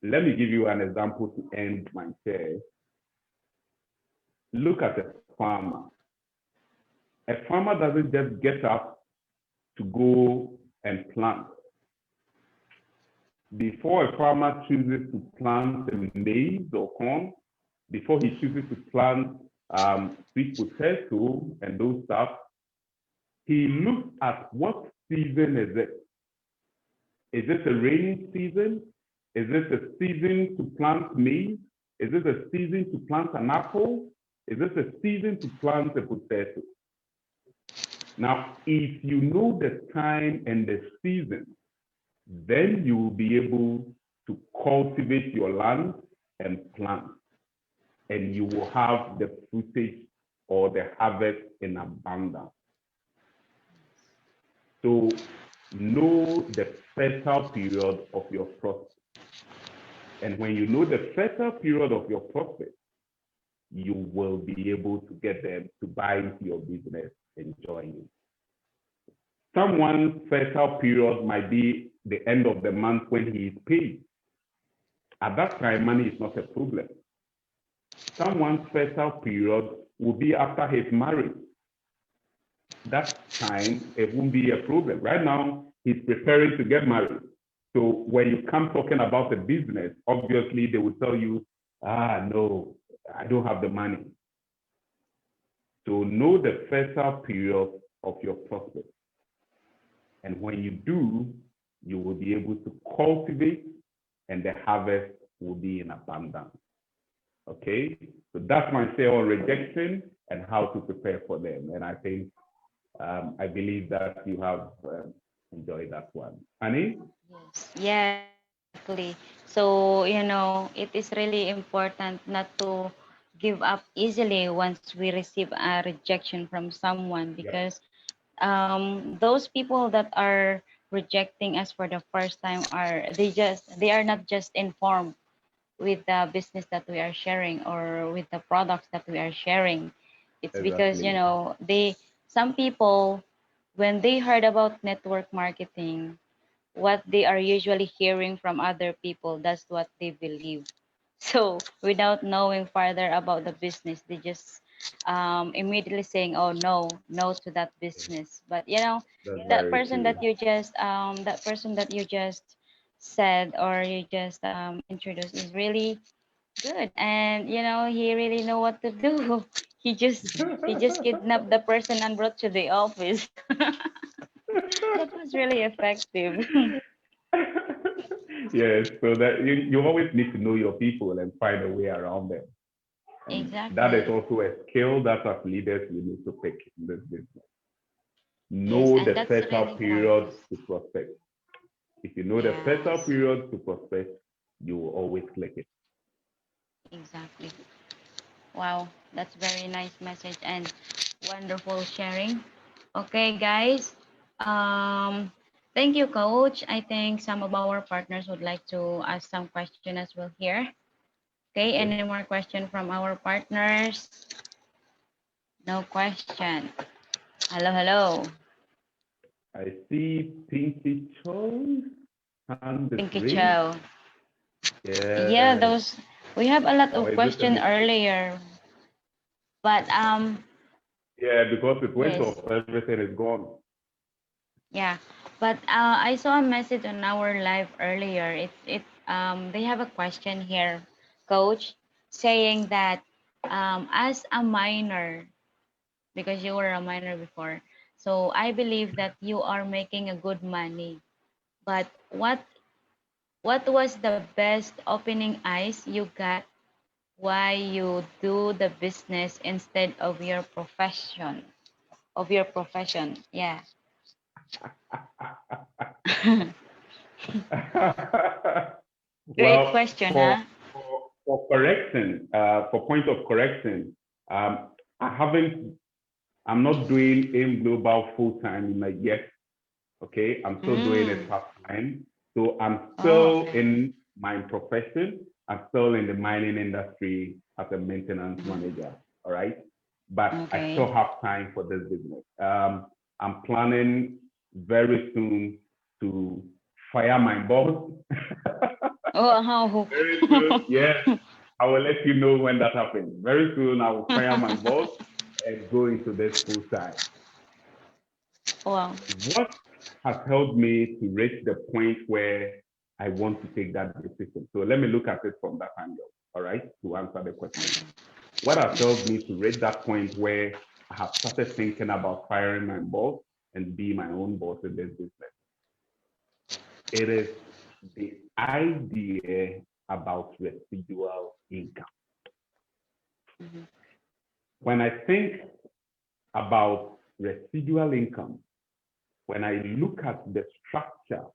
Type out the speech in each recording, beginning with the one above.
Let me give you an example to end my share. Look at a farmer. A farmer doesn't just get up to go and plant. Before a farmer chooses to plant maize or corn, before he chooses to plant sweet potato and those stuff, he looks at what season is it. Is this a rainy season? Is this a season to plant maize? Is this a season to plant an apple? Is this a season to plant a potato? Now, if you know the time and the season, then you will be able to cultivate your land and plant, and you will have the fruitage or the harvest in abundance. So know the fertile period of your prospect. And when you know the fertile period of your prospect, you will be able to get them to buy into your business and join you. Someone's fertile period might be the end of the month when he is paid. At that time, money is not a problem. Someone's fertile period will be after his marriage. That time, it won't be a problem. Right now, he's preparing to get married. So when you come talking about the business, obviously they will tell you, no, I don't have the money. So know the fertile period of your prospect. And when you do, you will be able to cultivate and the harvest will be in abundance. Okay, so that's my say on rejection and how to prepare for them. And I think, I believe that you have enjoyed that one. Annie? Yes, exactly. So, it is really important not to give up easily once we receive a rejection from someone, Yep, because those people that are rejecting us for the first time they are not just informed with the business that we are sharing or with the products that we are sharing. It's because exactly. some people, when they heard about network marketing, what they are usually hearing from other people, that's what they believe. So without knowing further about the business, they just immediately saying, "Oh no, no to that business." But That's that very person true. that you just said or you just introduced is really good, and he really know what to do. He just kidnapped the person and brought to the office. That was really effective. Yes, so that you always need to know your people and find a way around them. And that is Exactly. also a skill that as leaders we need to pick in this business. Yes, Know and the that's fertile really important. period to prospect. If you know the fertile Yes, period to prospect, you will always click it. exactly. Wow, that's very nice message and wonderful sharing. Okay, guys. Um, Thank you, Coach. I think some of our partners would like to ask some question as well here. Okay, Okay. any more question from our partners? No question. Hello, hello. I see Pinky Choice hand is Pinky raised. Chow. Yeah, Yes. those we have a lot Or of is it a question mistake? earlier, but Yeah, because it went yes. off, everything is gone. Yeah, but I saw a message on our live earlier. They have a question here, Coach, saying that as a minor, because you were a minor before, so I believe that you are making a good money. But what was the best opening eyes you got why you do the business instead of your profession? Of your profession, yeah. Great Well, question, huh? for correction, for point of correction, I haven't, I'm not doing AIM Global full time like yet. Okay, I'm still doing it Mm. part time. So I'm Oh, still okay. in my profession. I'm still in the mining industry as a maintenance Mhm. manager. All right, but I Okay. still have time for this business. I'm planning very soon to fire my boss Wow. Very soon, yes, I will let you know when that happens. Very soon, I will fire my boss and go into this full time. Wow. What has helped me to reach the point where I want to take that decision? So let me look at it from that angle, all right, to answer the question. What has helped me to reach that point where I have started thinking about firing my boss and be my own boss in this business? It is the idea about residual income. Mhm. When I think about residual income, when I look at the structure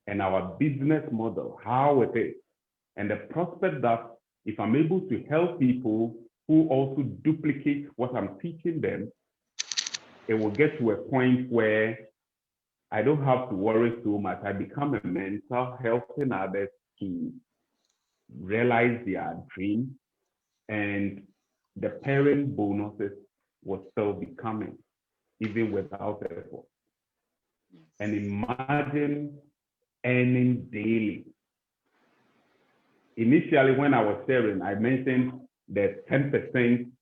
and our business model, how it is, and the prospect that if I'm able to help people who also duplicate what I'm teaching them, it will get to a point where I don't have to worry so much. I become a mentor helping others to realize their dream, and the parent bonuses will still be coming even without effort. And Yes. imagine earning daily. Initially, when I was sharing, I mentioned the 10%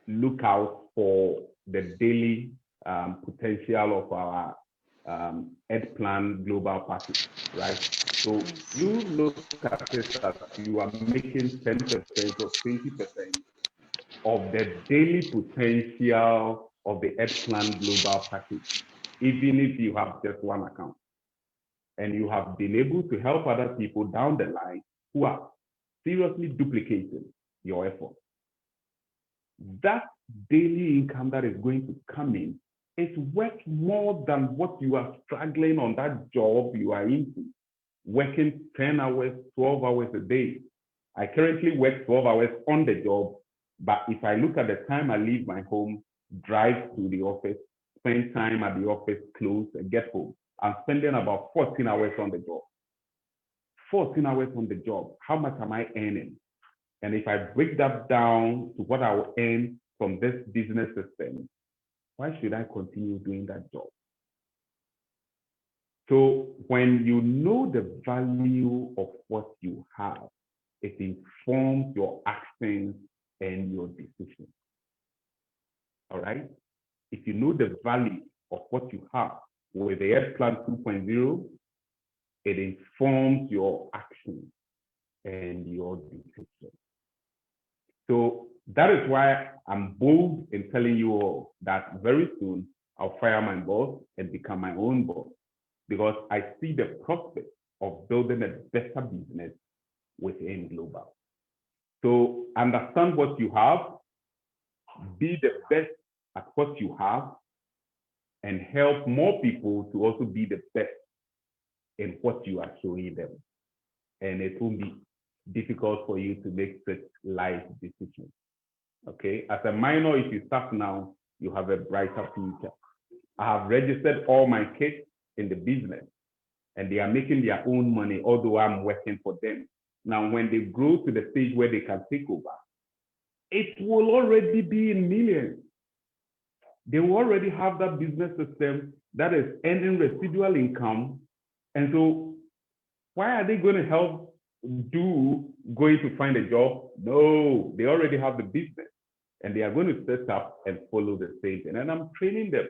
lookout for the daily potential of our Ed Plan Global Package, right? So Yes. you look at it as you are making 10% or 20% of the daily potential of the Ed Plan Global Package, even if you have just one account. And you have been able to help other people down the line who are seriously duplicating your effort. That daily income that is going to come in is worth more than what you are struggling on that job you are into, working 10 hours, 12 hours a day. I currently work 12 hours on the job, but if I look at the time I leave my home, drive to the office, spend time at the office, close, and get home, I'm spending about 14 hours on the job. 14 hours on the job. How much am I earning? And if I break that down to what I will earn from this business system, why should I continue doing that job? So when you know the value of what you have, it informs your actions and your decisions. All right? If you know the value of what you have with the Ed Plan 2.0, it informs your actions and your decisions. So that is why I'm bold in telling you all that very soon I'll fire my boss and become my own boss, because I see the prospect of building a better business within Global. So understand what you have, be the best at what you have, and help more people to also be the best in what you are showing them. And it will be difficult for you to make such life decisions. Okay, as a minor, if you start now, you have a brighter future. I have registered all my kids in the business, and they are making their own money, although I'm working for them. Now, when they grow to the stage where they can take over, it will already be in millions. They will already have that business system that is earning residual income. And so why are they going to help do going to find a job? No, they already have the business, and they are going to set up and follow the same thing. And I'm training them.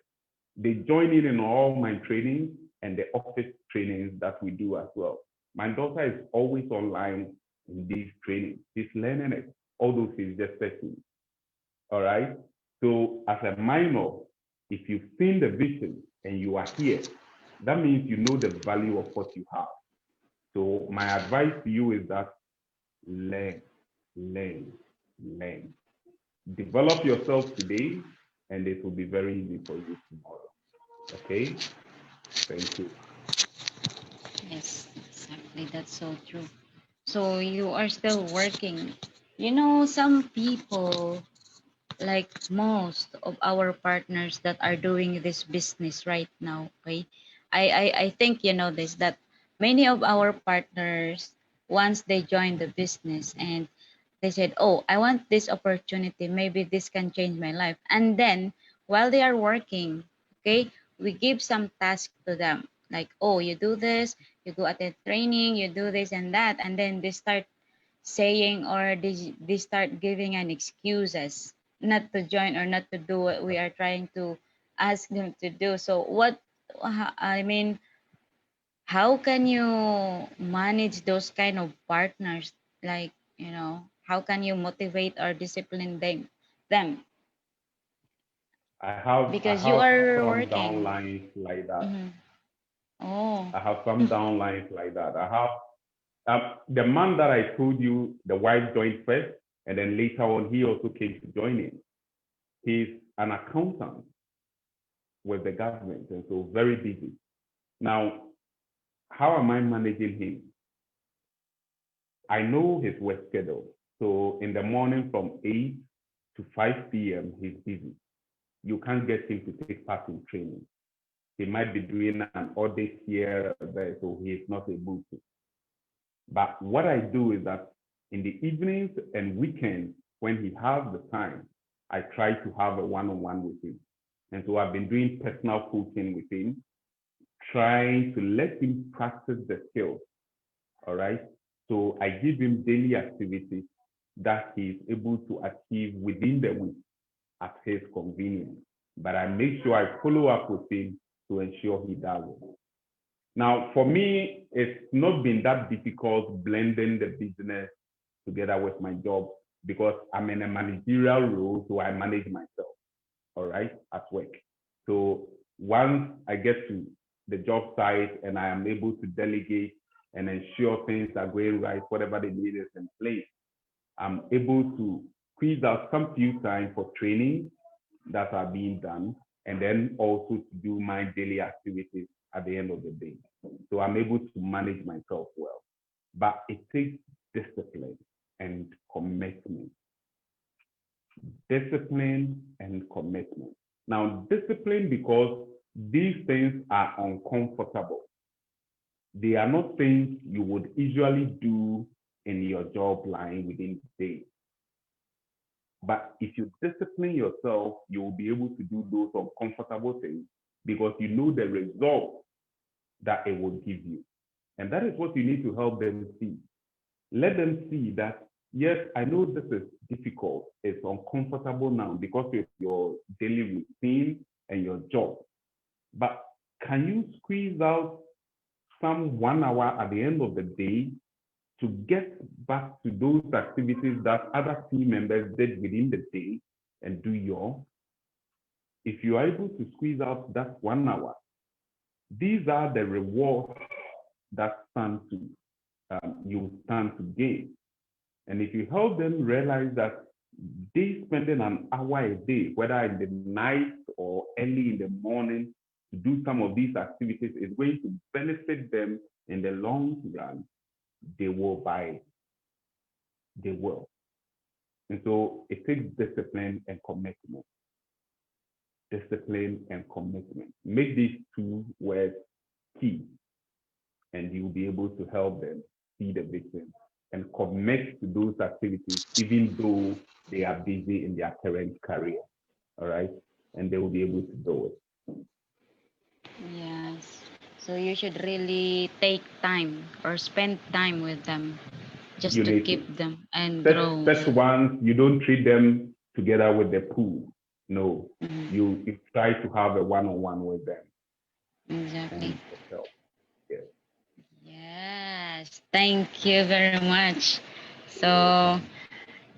They join in all my trainings and the office trainings that we do as well. My daughter is always online in these trainings. She's learning it, although she's just 13. All right. So as a minor, if you've seen the vision and you are here, that means you know the value of what you have. So my advice to you is that learn, learn, learn. Develop yourself today, and it will be very easy for you tomorrow. Okay? Thank you. Yes, exactly. That's so true. So you are still working. You know, some people, like most of our partners that are doing this business right now, okay? I think you know this, that many of our partners, once they join the business and they said, oh, I want this opportunity, maybe this can change my life. And then while they are working, okay, we give some task to them, Like, oh, you do this, you go attend training, you do this and that, and then they start saying, or they start giving an excuses not to join or not to do what we are trying to ask them to do. So what, I mean, how can you manage those kind of partners? Like, how can you motivate or discipline them? I Because you have are some working. downlines like that. Mhm. Oh. I have some downlines like that. I have the man that I told you, the wife joined first, and then later on he also came to join in. He's an accountant with the government, and so very busy. Now, how am I managing him? I know his work schedule. So in the morning from 8 to 5 p.m., he's busy. You can't get him to take part in training. He might be doing an audit here or there, so he is not able to. But what I do is that in the evenings and weekends, when he has the time, I try to have a one-on-one with him. And so I've been doing personal coaching with him, trying to let him practice the skills. All right. So I give him daily activities that he is able to achieve within the week at his convenience. But I make sure I follow up with him to ensure he does it. Now, for me, it's not been that difficult blending the business together with my job because I'm in a managerial role, so I manage myself, all right, at work. So once I get to the job site and I am able to delegate and ensure things are going right, whatever the need is in place, I'm able to squeeze out some few time for training that are being done, and then also to do my daily activities at the end of the day. So I'm able to manage myself well. But it takes discipline and commitment. Discipline and commitment. Now, discipline because these things are uncomfortable. They are not things you would usually do in your job line within the day. But if you discipline yourself, you will be able to do those uncomfortable things because you know the result that it will give you. And that is what you need to help them see. Let them see that, yes, I know this is difficult. It's uncomfortable now because of your daily routine and your job. But can you squeeze out some 1 hour at the end of the day to get back to those activities that other team members did within the day and do yours? If you are able to squeeze out that 1 hour, these are the rewards that you stand to gain. And if you help them realize that they spending an hour a day, whether in the night or early in the morning, to do some of these activities is going to benefit them in the long run, they will buy it. They will. And so it takes discipline and commitment. Discipline and commitment. Make these two words key, and you'll be able to help them see the vision and commit to those activities, even though they are busy in their current career. All right. And they will be able to do it. Yes. So you should really take time or spend time with them just You to need to. keep them and grow. Such ones, you don't treat them together with the pool. No. Mhm. You try to have a one-on-one with them Exactly. and help. Yes. Yes. Thank you very much. You're So, welcome.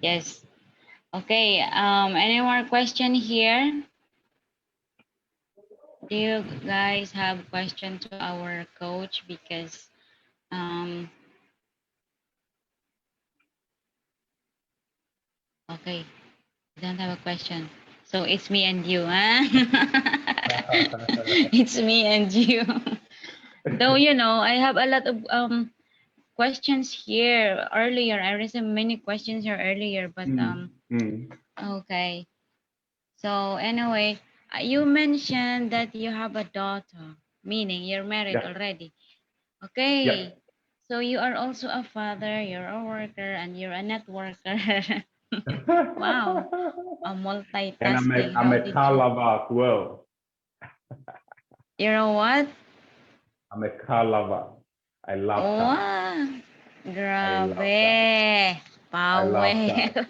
yes. Okay. Any more question here? Do you guys have question to our coach? Because okay, I don't have a question. So it's me and you, huh? It's me and you. Though I have a lot of questions here earlier. I received many questions here earlier, but Mm, mm. okay. So anyway, you mentioned that you have a daughter, meaning you're married Yeah. already. Yeah. Okay. So you are also a father, you're a worker, and you're a networker. Wow, a And multitasking. I'm How a did car you? lover as well. You're a what? I'm a car lover. I love cars. Wow. I love cars. Grabe. I love cars. Power.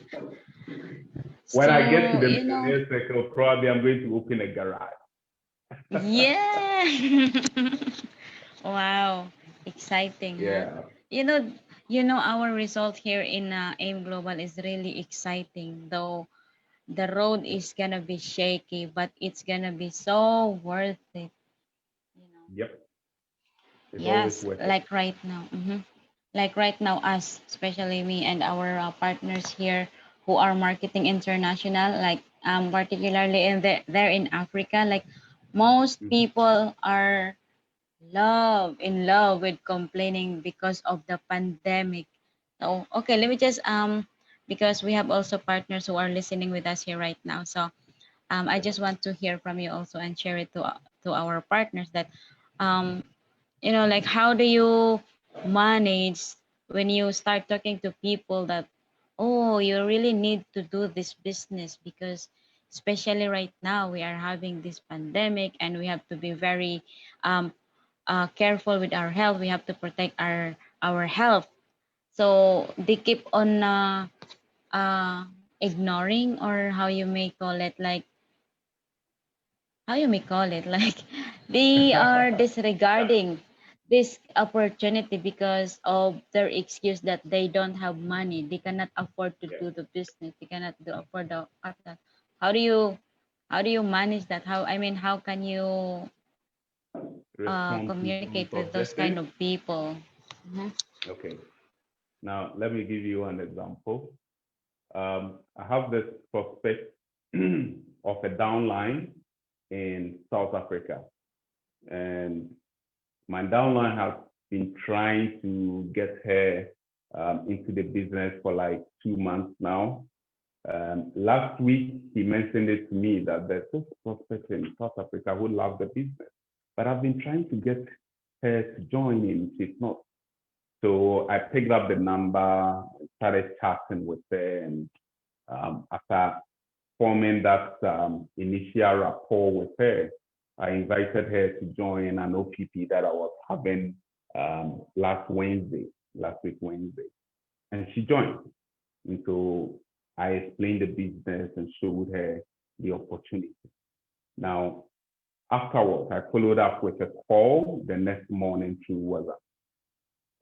When I get to So, the millionaire circle, probably I'm going to open a garage. yeah. Wow. Exciting, huh? Yeah, You know, you know our result here in AIM Global is really exciting, though the road is gonna be shaky, but it's gonna be so worth it, you know. yep. It's always Yes, worth it. like right now. Like right now, us, especially me and our partners here who are marketing international, like particularly there in Africa, like most Mhm. people are in love with complaining because of the pandemic. So okay, let me just because we have also partners who are listening with us here right now. So I just want to hear from you also and share it to our partners that um like how do you manage when you start talking to people that, oh, you really need to do this business because especially right now we are having this pandemic and we have to be very um, careful with our health. We have to protect our health. So they keep on uh, ignoring, or how you may call it, like how you may call it, like they are disregarding this opportunity because of their excuse that they don't have money, they cannot afford to Yeah. do the business, they cannot afford the capital. How do you manage that? How can you Respond to those communicate with those kind objectives. of people? Mhm. Okay. Now, let me give you an example. I have this prospect of a downline in South Africa, and my downline has been trying to get her into the business for like 2 months now. Last week, he mentioned it to me that there's this prospect in South Africa who loves the business, but I've been trying to get her to join in. She's not. So I picked up the number, started chatting with her, and after forming that initial rapport with her, I invited her to join an OPP that I was having last week Wednesday, and she joined. And so I explained the business and showed her the opportunity. Now, afterwards, I followed up with a call the next morning through WhatsApp.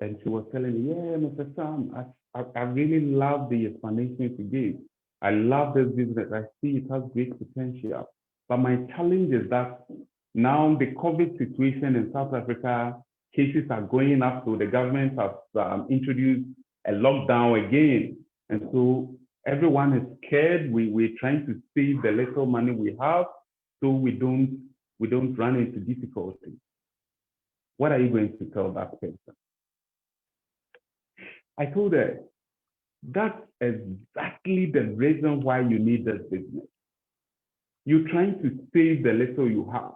And she was telling me, yeah, Mr. Sam, I really love the explanation you gave. I love this business. I see it has great potential. But my challenge is that now the COVID situation in South Africa, cases are going up. So the government has introduced a lockdown again. And so everyone is scared. We're trying to save the little money we have so we don't run into difficulty. What are you going to tell that person? I told her, that's exactly the reason why you need this business. You're trying to save the little you have.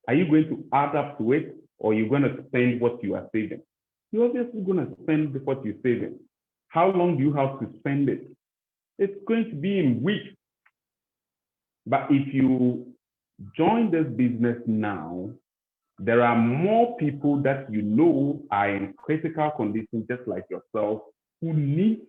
Are you going to add up to it, or are you going to spend what you are saving? You're obviously going to spend what you're saving. How long do you have to spend it? It's going to be in weeks. But if you join this business now, there are more people that you know are in critical conditions, just like yourself, who need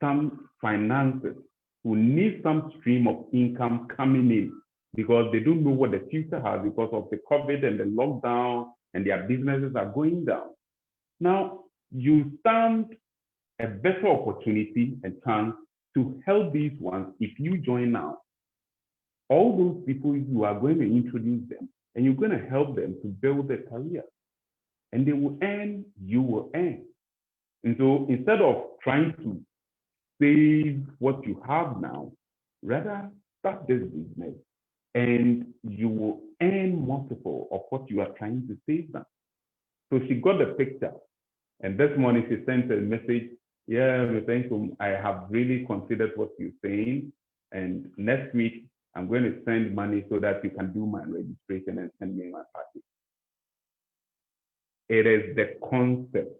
some finances, who need some stream of income coming in because they don't know what the future has because of the COVID and the lockdown, and their businesses are going down. Now, you stand a better opportunity and chance to help these ones if you join now. All those people, you are going to introduce them and you're going to help them to build a career, and they will earn, you will earn. And so instead of trying to save what you have now, rather start this business and you will earn multiple of what you are trying to save now. So she got the picture. And this morning she sent a message. Yeah, thank you. I have really considered what you're saying. And next week, I'm going to send money so that you can do my registration and send me my package. It is the concept.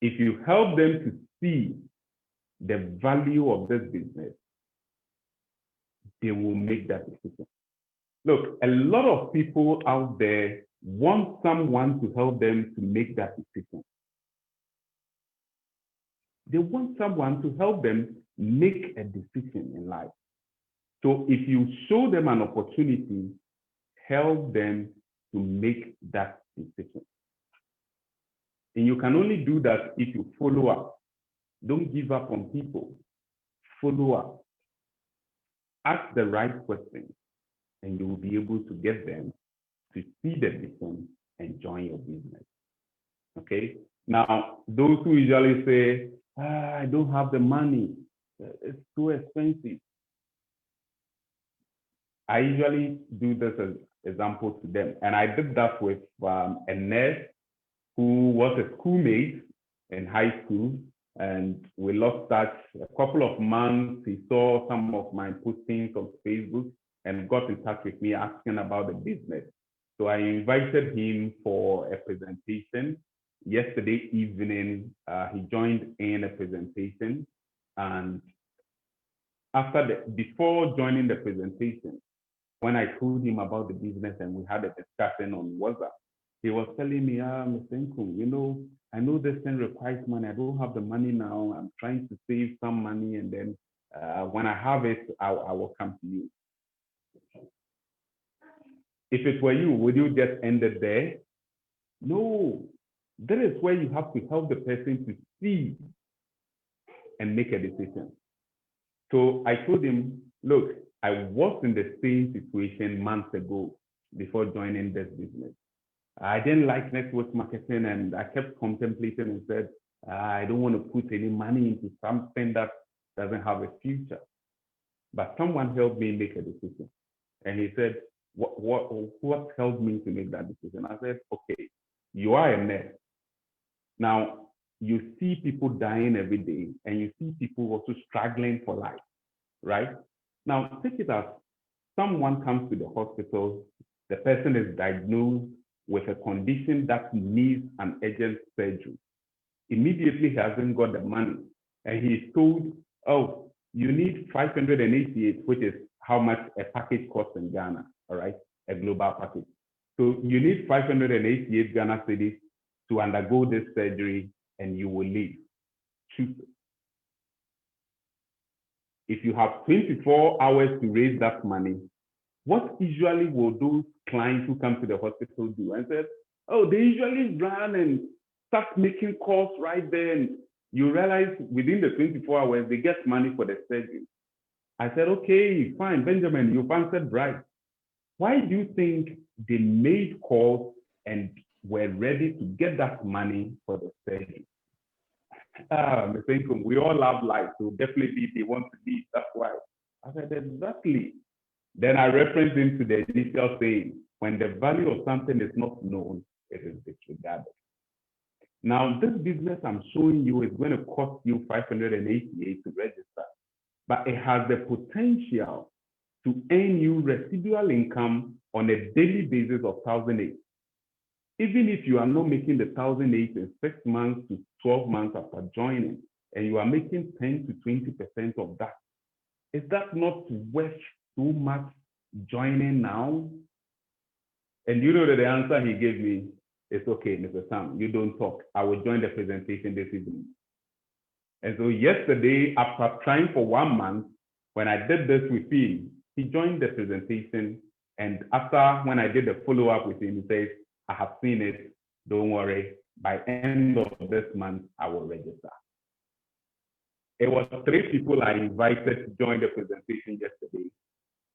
If you help them to see the value of this business, they will make that decision. Look, a lot of people out there want someone to help them to make that decision. They want someone to help them make a decision in life. So if you show them an opportunity, help them to make that decision. And you can only do that if you follow up. Don't give up on people. Follow up. Ask the right questions, and you will be able to get them to see the vision and join your business. Okay? Now, those who usually say, I don't have the money, it's too expensive. I usually do this as example to them. And I did that with a nurse who was a schoolmate in high school. And we lost touch a couple of months. He saw some of my postings on Facebook and got in touch with me asking about the business. So I invited him for a presentation. Yesterday evening, he joined in a presentation. And before joining the presentation, when I told him about the business and we had a discussion on WhatsApp, he was telling me, Mr. Incoom, I know this thing requires money. I don't have the money now. I'm trying to save some money, and then when I have it, I will come to you. If it were you, would you just end it there? No. That is where you have to help the person to see and make a decision. So I told him, look, I was in the same situation months ago before joining this business. I didn't like network marketing, and I kept contemplating and said, I don't want to put any money into something that doesn't have a future. But someone helped me make a decision. And he said, what helped me to make that decision? I said, okay, you are a nurse. Now, you see people dying every day, and you see people also struggling for life, right? Now, take it as someone comes to the hospital, the person is diagnosed with a condition that needs an urgent surgery. Immediately, he hasn't got the money, and he's told, oh, you need 588, which is how much a package costs in Ghana, all right, a global package. So you need 588 Ghana cedis to undergo this surgery, and you will live. Choose it. If you have 24 hours to raise that money, what usually will those clients who come to the hospital do? And said, oh, they usually run and start making calls right there. And you realize within the 24 hours, they get money for the surgery. I said, okay, fine, Benjamin, you've answered right. Why do you think they made calls and were ready to get that money for the surgery? Mr. Incoom, we all love life, so definitely they want to live. That's why. I said, exactly. Then I referenced into the initial saying, when the value of something is not known, it is disregarded. Now, this business I'm showing you is going to cost you 588 to register, but it has the potential to earn you residual income on a daily basis of 1,008. Even if you are not making the 1,008 in 6 months to 12 months after joining, and you are making 10 to 20% of that, is that not worth so much joining now? And you know that the answer he gave me is, okay, Mr. Sam, you don't talk. I will join the presentation this evening. And so yesterday, after trying for 1 month, when I did this with him, he joined the presentation. And after, when I did the follow-up with him, he says, I have seen it. Don't worry. By end of this month, I will register. It was 3 people I invited to join the presentation yesterday.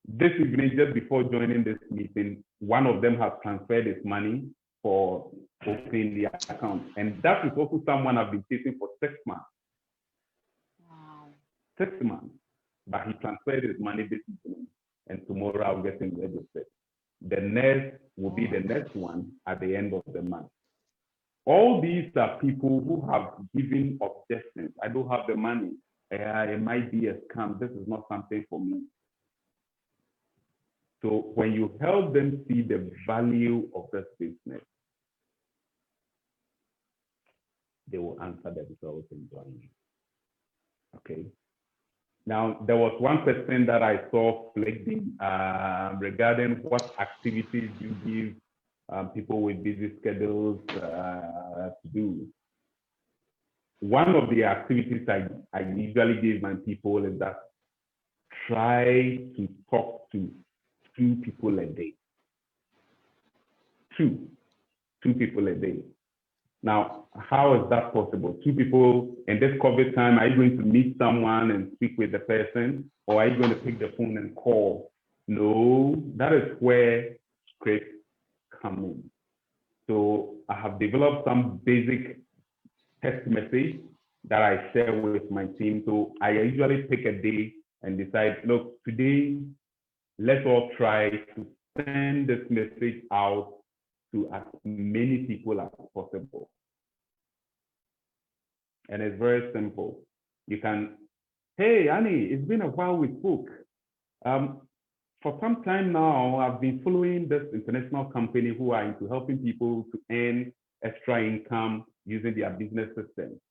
This evening, just before joining this meeting, one of them has transferred his money for opening the account. And that is also someone I've been chasing for 6 months. Wow. 6 months. But he transferred his money this evening, and tomorrow I'll get him registered. The next will be the next one at the end of the month. All these are people who have given objections. I don't have the money. It might be a scam. This is not something for me. So when you help them see the value of this business, they will answer themselves and join you. Okay. Now, there was one question that I saw flagging regarding what activities you give people with busy schedules to do. One of the activities I usually give my people is that try to talk to 2 people a day. Two people a day. Now, how is that possible? 2 people in this COVID time, are you going to meet someone and speak with the person, or are you going to pick the phone and call? No, that is where scripts come in. So I have developed some basic text message that I share with my team. So I usually pick a day and decide, look, today, let's all try to send this message out to as many people as possible. And it's very simple. You can, hey, Annie, it's been a while we spoke. For some time now, I've been following this international company who are into helping people to earn extra income using their business system.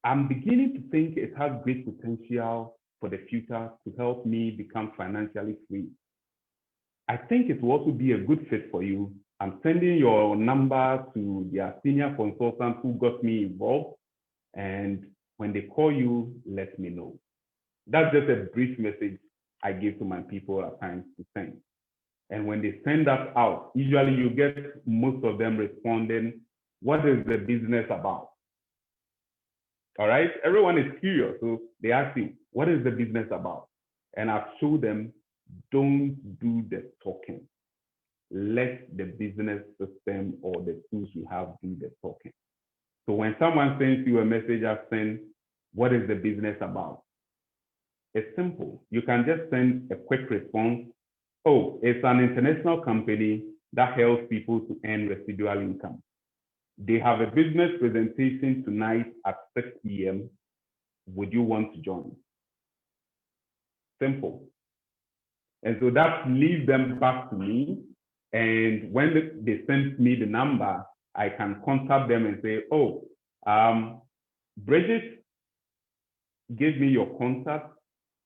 I'm beginning to think it has great potential for the future to help me become financially free. I think it will also be a good fit for you. I'm sending your number to their senior consultant who got me involved. And when they call you, let me know. That's just a brief message I give to my people at times to send. And when they send that out, usually you get most of them responding, what is the business about? All right, everyone is curious. So they ask you, what is the business about? And I've showed them, don't do the talking. Let the business system or the tools you have do the talking. So when someone sends you a message asking, what is the business about? It's simple. You can just send a quick response. Oh, it's an international company that helps people to earn residual income. They have a business presentation tonight at 6 p.m. Would you want to join? Simple. And so that leads them back to me. And when they send me the number, I can contact them and say, oh, Bridget gave me your contact,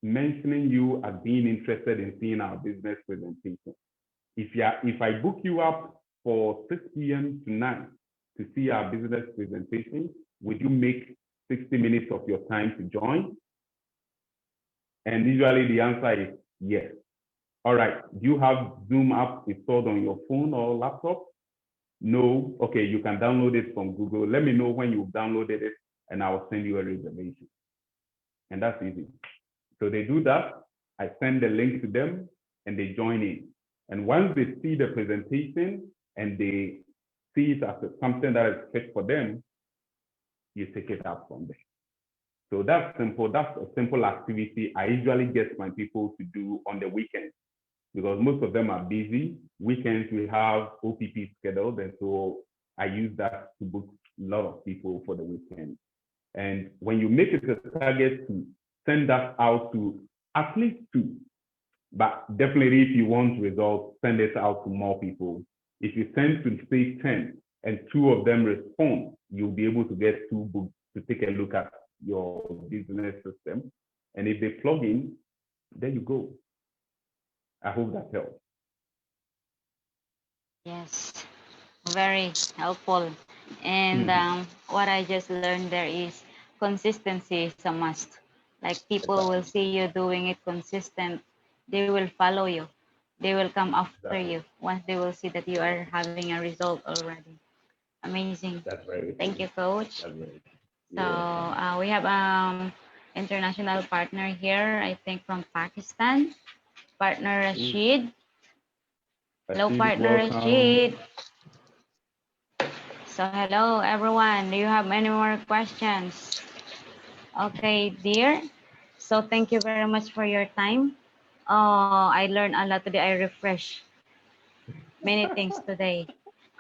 mentioning you as being interested in seeing our business presentation. If I book you up for 6 p.m. tonight to see our business presentation, would you make 60 minutes of your time to join? And usually the answer is yes. All right, do you have Zoom app installed on your phone or laptop? No, okay, you can download it from Google. Let me know when you've downloaded it and I will send you a reservation. And that's easy. So they do that, I send the link to them and they join in. And once they see the presentation and they see it as something that is fit for them, you take it up from there. So that's simple. That's a simple activity I usually get my people to do on the weekends, because most of them are busy. Weekends we have OPP scheduled, and so I use that to book a lot of people for the weekend. And when you make it a target to send that out to at least 2, but definitely if you want results, send it out to more people. If you send to say 10 and 2 of them respond, you'll be able to get 2 books to take a look at your business system. And if they plug in, there you go. I hope that helps. Yes, very helpful. And what I just learned there is consistency is a must. Like people will see you doing it consistent, they will follow you. They will come after you once they will see that you are having a result already. Amazing. That's very Thank true. you, Coach. That's very true. So You're welcome. we have international partner here, I think from Pakistan, partner Rashid. Hello, Rashid, partner welcome. Rashid. So hello, everyone. Do you have any more questions? Okay, dear. So thank you very much for your time. I learned a lot today. I refreshed many things today.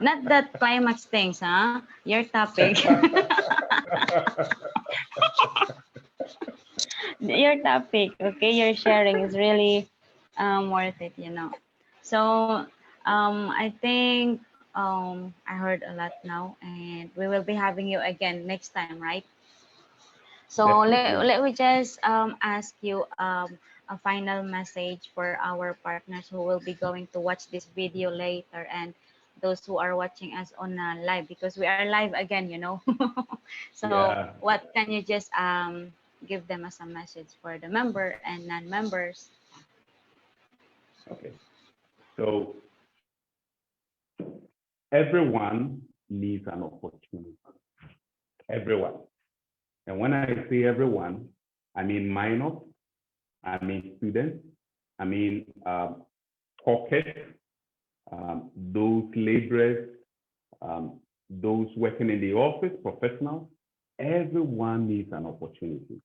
Not that climax things, huh? Your topic. Your topic, okay? Your sharing is really worth it, you know. So I think I heard a lot now, and we will be having you again next time, right? So Definitely. let me just ask you a final message for our partners who will be going to watch this video later. And those who are watching us on live, because we are live again, So Yeah. what can you just give them as a message for the member and non-members? Okay. So everyone needs an opportunity. Everyone. And when I say everyone, I mean minors, I mean students, I mean pockets, those laborers, those working in the office, professionals. Everyone needs an opportunity.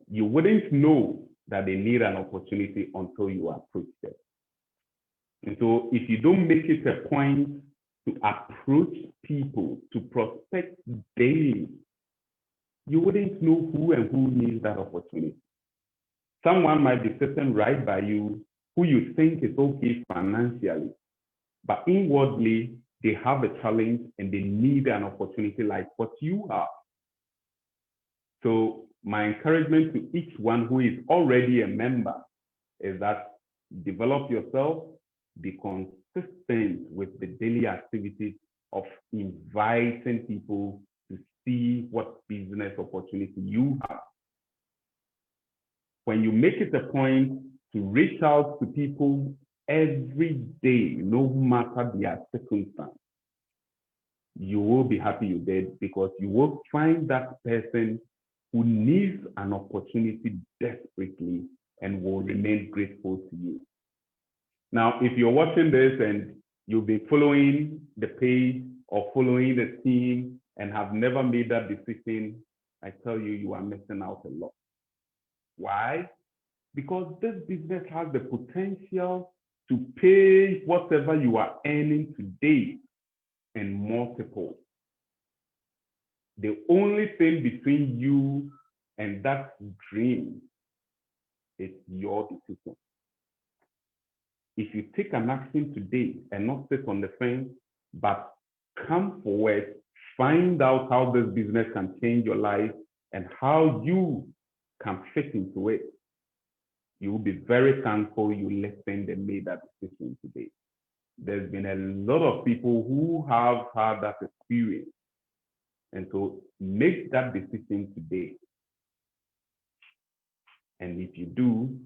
You wouldn't know that they need an opportunity until you approach them. And so if you don't make it a point to approach people, to prospect daily, you wouldn't know who and who needs that opportunity. Someone might be sitting right by you who you think is okay financially, but inwardly, they have a challenge and they need an opportunity like what you have. So my encouragement to each one who is already a member is that develop yourself, be consistent with the daily activities of inviting people to see what business opportunity you have. When you make it a point to reach out to people every day, no matter their circumstance, you will be happy you did, because you will find that person who needs an opportunity desperately and will remain grateful to you. Now, if you're watching this and you've been following the page or following the team and have never made that decision, I tell you, you are missing out a lot. Why? Because this business has the potential to pay whatever you are earning today in multiples. The only thing between you and that dream is your decision. If you take an action today and not sit on the fence, but come forward, find out how this business can change your life and how you can fit into it, you will be very thankful you listened and made that decision today. There's been a lot of people who have had that experience. And so make that decision today. And if you do,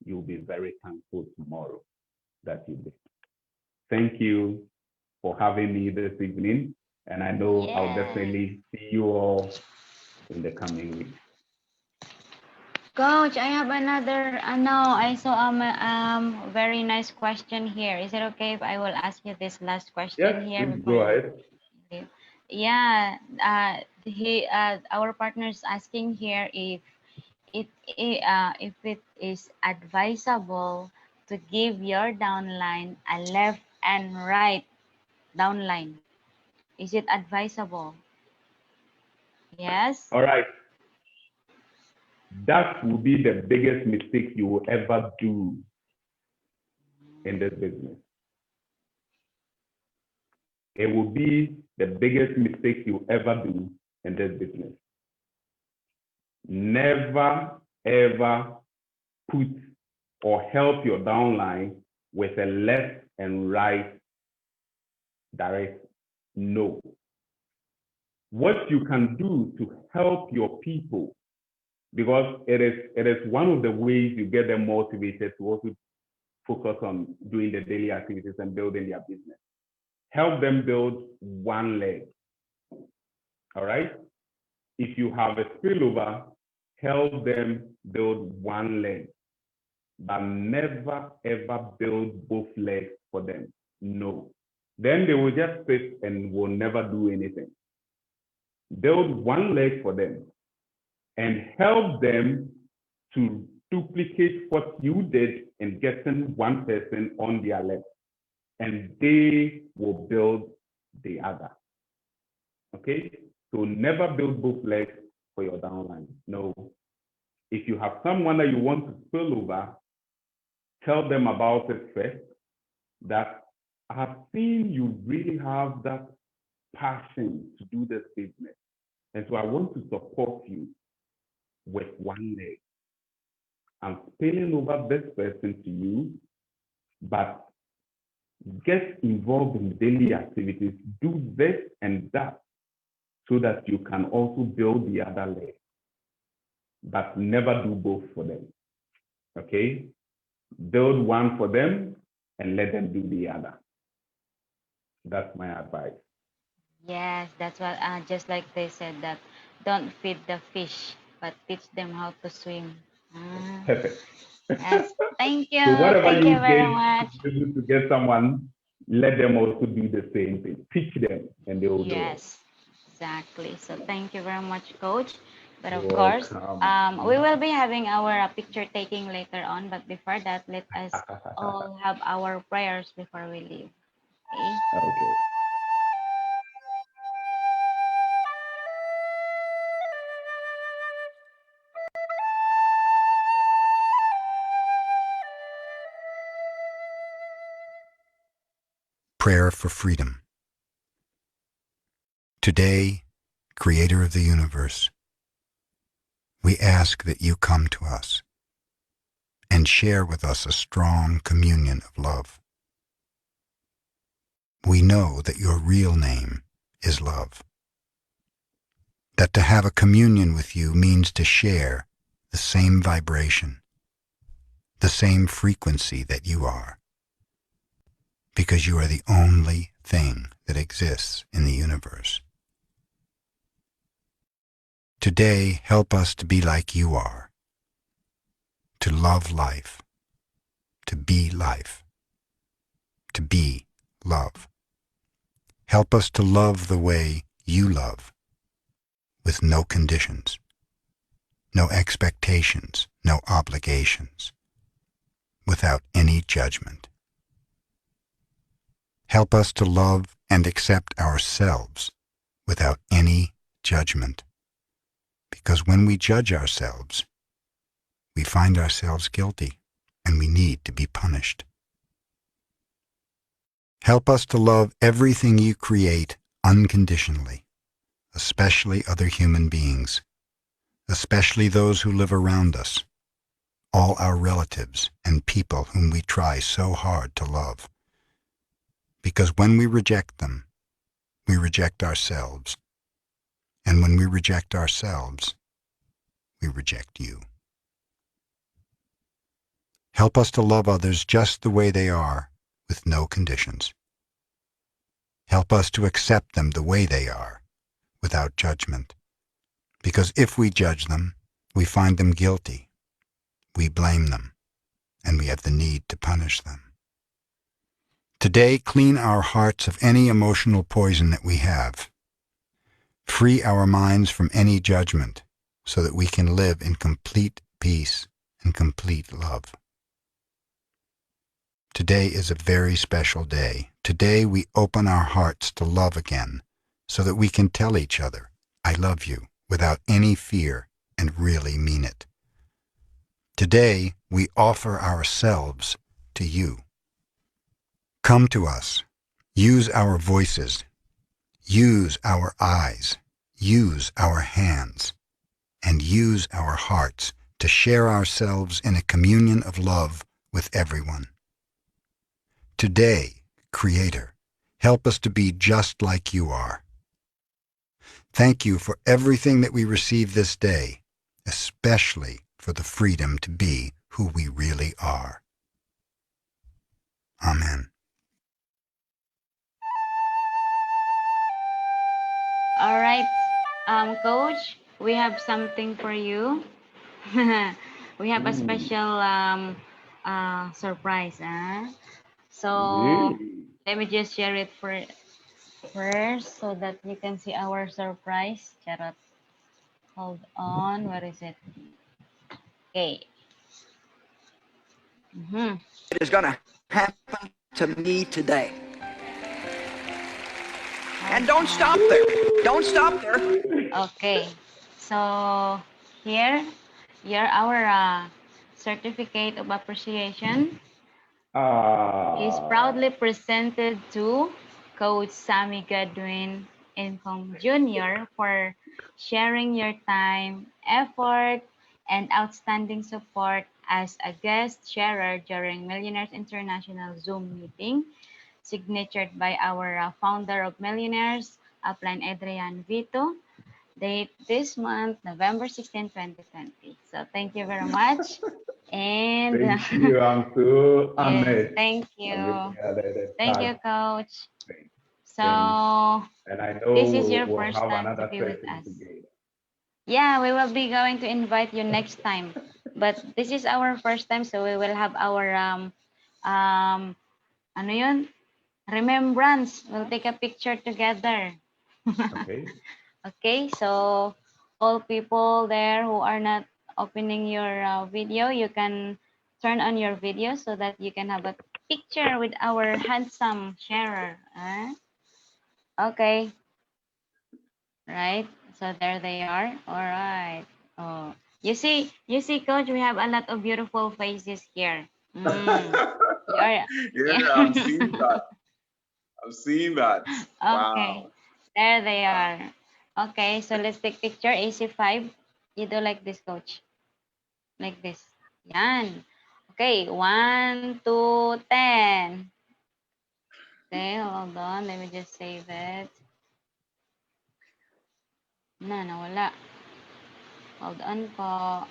you'll be very thankful tomorrow that you did. Thank you for having me this evening. And I know I'll definitely see you all in the coming weeks. Coach, I have another, no, I saw very nice question here. Is it okay if I will ask you this last question Yes, here please before go you ahead. leave? Yeah, our partner is asking here if it is advisable to give your downline a left and right downline. Is it advisable? Yes. All right. That will be the biggest mistake you will ever do in this business. It will be the biggest mistake you ever do in this business. Never, ever put or help your downline with a left and right direction. No. What you can do to help your people, because it is one of the ways you get them motivated to also focus on doing the daily activities and building their business. Help them build one leg. All right? If you have a spillover, help them build one leg, but never ever build both legs for them. No. Then they will just sit and will never do anything. Build one leg for them and help them to duplicate what you did in getting one person on their leg, and they will build the other. Okay? So never build both legs for your downline. No. If you have someone that you want to spill over, tell them about it first. That I have seen you really have that passion to do this business. And so I want to support you with one leg. I'm spilling over this person to you, but Get involved in daily activities. Do this and that so that you can also build the other leg. But never do both for them. Okay? Build one for them and let them do the other. That's my advice. Yes, that's what, just like they said that don't feed the fish, but teach them how to swim. Ah, Perfect. yes, thank So you. whatever Thank you you very did to much. be able to get someone, let them also do the same thing. Teach them and they will do it. Yes, exactly. So thank you very much, Coach. But of You're course, welcome. we will be having our picture taking later on. But before that, let us all have our prayers before we leave. Okay. Okay. Prayer for Freedom. Today, Creator of the universe, we ask that you come to us and share with us a strong communion of love. We know that your real name is love, that to have a communion with you means to share the same vibration, the same frequency that you are, because you are the only thing that exists in the universe. Today, help us to be like you are, to love life, to be life, to be love. Help us to love the way you love, with no conditions, no expectations, no obligations, without any judgment. Help us to love and accept ourselves without any judgment, because when we judge ourselves, we find ourselves guilty and we need to be punished. Help us to love everything you create unconditionally, especially other human beings, especially those who live around us, all our relatives and people whom we try so hard to love. Because when we reject them, we reject ourselves. And when we reject ourselves, we reject you. Help us to love others just the way they are, with no conditions. Help us to accept them the way they are, without judgment. Because if we judge them, we find them guilty, we blame them, and we have the need to punish them. Today, clean our hearts of any emotional poison that we have. Free our minds from any judgment so that we can live in complete peace and complete love. Today is a very special day. Today we open our hearts to love again so that we can tell each other, I love you, without any fear and really mean it. Today we offer ourselves to you. Come to us. Use our voices. Use our eyes. Use our hands. And use our hearts to share ourselves in a communion of love with everyone. Today, Creator, help us to be just like you are. Thank you for everything that we receive this day, especially for the freedom to be who we really are. Amen. All right, Coach, we have something for you. We have a Ooh. special surprise. So Yay. let me just share it first so that you can see our surprise. Charot. Hold on. Where is it? Okay. It is going to happen to me today. And Hold don't stop on. there. Don't stop there. Okay. So here our certificate of appreciation is Ah. proudly presented to Coach Sammy Godwin Income Jr. for sharing your time, effort, and outstanding support as a guest sharer during Millionaires International Zoom meeting signatured by our founder of Millionaires, Upline Adrian Vito. Date this month, November 16, 2020. So thank you very much. And Thank you. I'm so yes, honored. thank you. Thank you, Coach. So And I know this is your we'll first have time to another be with session us. together. Yeah, we will be going to invite you next time. But this is our first time, so we will have our ano yun? Remembrance. We'll take a picture together. Okay. Okay, so all people there who are not opening your video, you can turn on your video so that you can have a picture with our handsome sharer. Okay, right? So there they are. All right. Oh, you see, Coach, we have a lot of beautiful faces here. You are, Yeah, I'm seeing that. I'm seeing that. Okay, Wow. there they are. Okay, so let's take picture. AC5. You do like this, Coach. Like this. Yan. Okay, 1, 2, 10. Okay, hold on. Let me just save it. Nawala. Hold on po.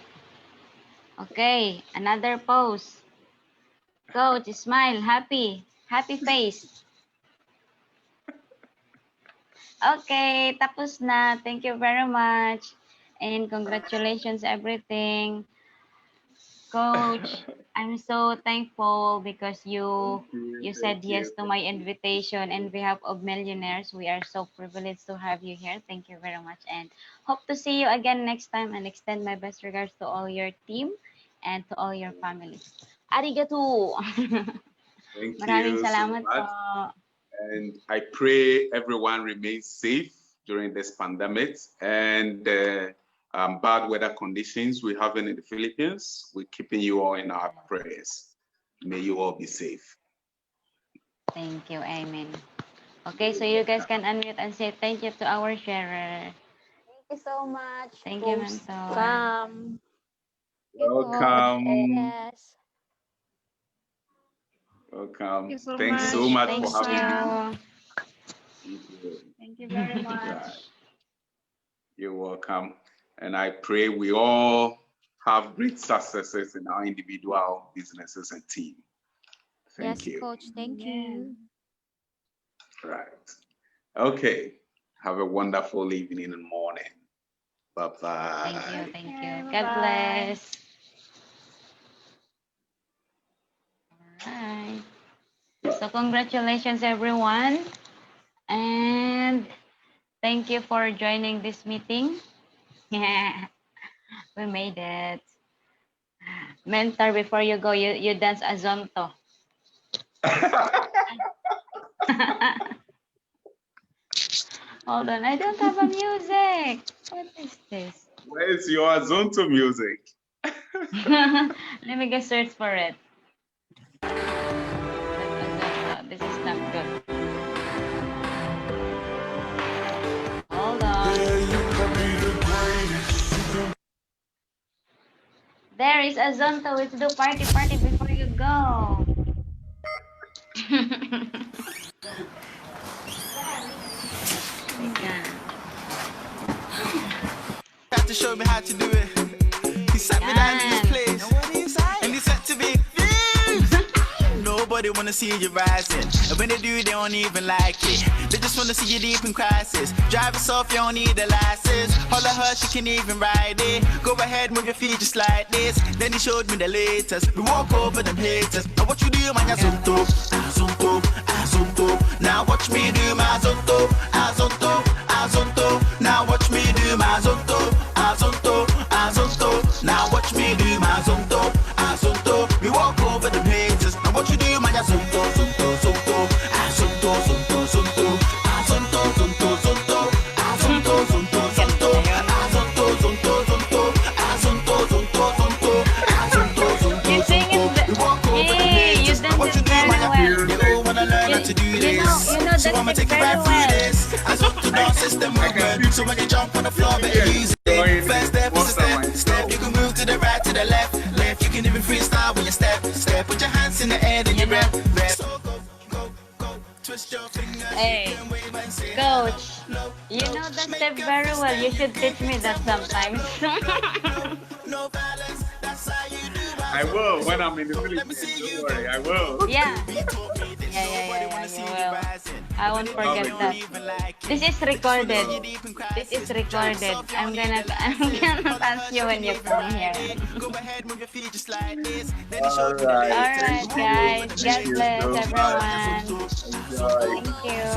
Okay, another pose. Coach, smile. Happy. Happy face. Okay, tapos na. Thank you very much. And congratulations everything. Coach, I'm so thankful because you said Thank yes you. to my invitation, and behalf of Millionaires, we are so privileged to have you here. Thank you very much, and hope to see you again next time, and extend my best regards to all your team and to all your families. Arigato! Thank Maraming you so salamat po. much. And I pray everyone remains safe during this pandemic and bad weather conditions we have in the Philippines. We're keeping you all in our prayers. May you all be safe. Thank you. Amen. Okay, so you guys can unmute and say thank you to our sharer. Thank you so much. Thank you, Coach Mentor. Sam. Welcome. Yes. Welcome. Thank you so Thanks so much, much Thank for having me. you. Thank you. Thank you very much. Right. You're welcome. And I pray we all have great successes in our individual businesses and team. Thank Yes, you. Coach. Thank you. Right. Okay. Have a wonderful evening and morning. Bye-bye. Thank you. Thank you. Okay, God bye-bye. bless. All right. So congratulations, everyone. And thank you for joining this meeting. Yeah, we made it. Mentor, before you go, you dance a zonto. Hold on, I don't have a music. What is this? Where's your Zonto music? Let me go search for it. This is not good. Hold on. There is a zonto. Let's do party before you go. Have to show me how to do it. He sat me down in this place, and he said to me, nobody wanna see you rising, and when they do, they don't even like it. They just wanna see you deep in crisis. Drive yourself, you don't need a license. Holler her, she can even ride it. Go ahead, move your feet just like this. Then he showed me the latest. We walk over them haters. Now what you do, man, azonto, azonto, azonto. Now watch me do my azonto, azonto, azonto. Now watch me do my azonto, azonto, azonto. Now watch me do my azonto, azonto. We walk over them haters. Now what you do, man, azonto, azonto, azonto, azonto, azonto, azonto, azonto, azonto, azonto, azonto, azonto, azonto, azonto, azonto, azonto, azonto, azonto, azonto, azonto. You sing it. We walk over them haters. Now what you do, man, they all wanna learn how to do this. So I'ma take you right through this. Azonto dance system movement. So when you jump on the floor, better use it. First step is a step. You can move to the right, to the left. You can even freestyle when you step. Put your hands in the air, then you rap. So go, go, go. drive very well. You should teach me that sometimes. I will when I'm in the Philippines. Don't worry, I will. Yeah. Yeah, you will. I won't forget that. This is recorded. This is recorded. I'm gonna ask you when you come here. All right. Alright, guys. God bless everyone. Enjoy. Thank you.